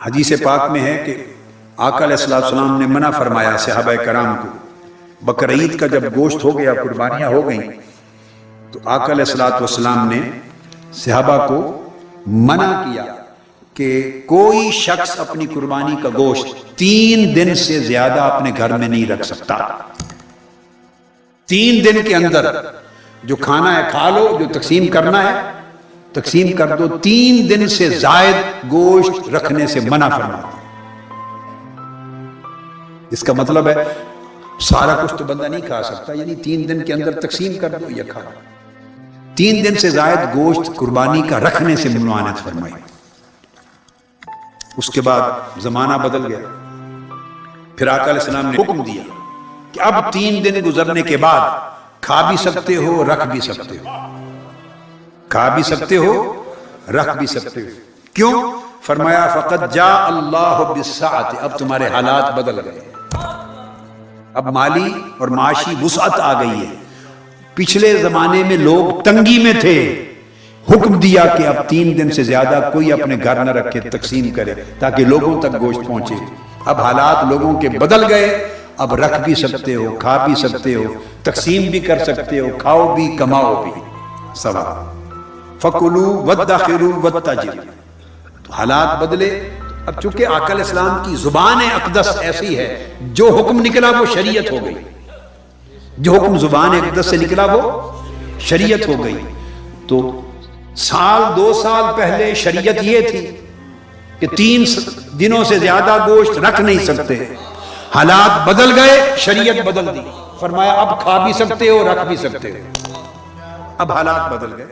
हदीस पाक में है कि आका अलैहिस्सलाम ने मना फरमाया सहाबा कराम को, बकर ईद का जब गोश्त हो गया, कुर्बानियां हो गई, तो आका अलैहिस्सलाम ने सहाबा को मना किया कि कोई शख्स अपनी कुर्बानी का गोश्त 3 दिन से ज्यादा अपने घर में नहीं रख सकता। 3 दिन के अंदर जो खाना है खा लो, जो तकसीम करना है तकसीम कर दो। 3 दिन से जायद गोश्त रखने से मना फरमाता। इसका मतलब है सारा कुछ तो बंदा नहीं खा सकता, यानी 3 दिन के अंदर तकसीम कर दो या खा। 3 दिन से जायद गोश्त कुर्बानी का रखने से ममनुआत फरमाई। उसके बाद जमाना बदल गया, फिर आका अलैहिस्सलाम ने हुक्म दिया कि अब 3 दिन गुजरने के बाद खा भी सकते हो, रख भी सकते हो। खा भी सकते हो, रख भी सकते हो। क्यों? फरमाया फक़द जा अल्लाह बिस्साअत, अब तुम्हारे हालात बदल गए, अब माली और माशी वुसअत आ गई है। पिछले जमाने में लोग तंगी में थे, हुक्म दिया कि अब 3 दिन से ज्यादा कोई अपने घर न रखे, तकसीम करे ताकि लोगों तक गोश्त पहुंचे। अब हालात लोगों के बदल गए, अब रख भी सकते हो, खा भी सकते हो, तकसीम भी कर सकते हो, खाओ भी कमाओ भी। सवा फकुलू वद्दाखिरू वत्ताजिरू, तो हालात बदले। अब चूंकि आका अलैहिस्सलाम की जुबान अक़दस ऐसी है, जो हुक्म निकला वो शरीयत हो गई। जो हुक्म जुबान अक़दस से निकला वो शरीयत हो गई। तो 1-2 साल पहले शरीयत ये थी कि 3 दिनों से ज्यादा गोश्त रख नहीं सकते। हालात बदल गए, शरीयत बदल दी, फरमाया अब खा भी सकते हो, रख भी सकते हो। अब हालात बदल गए।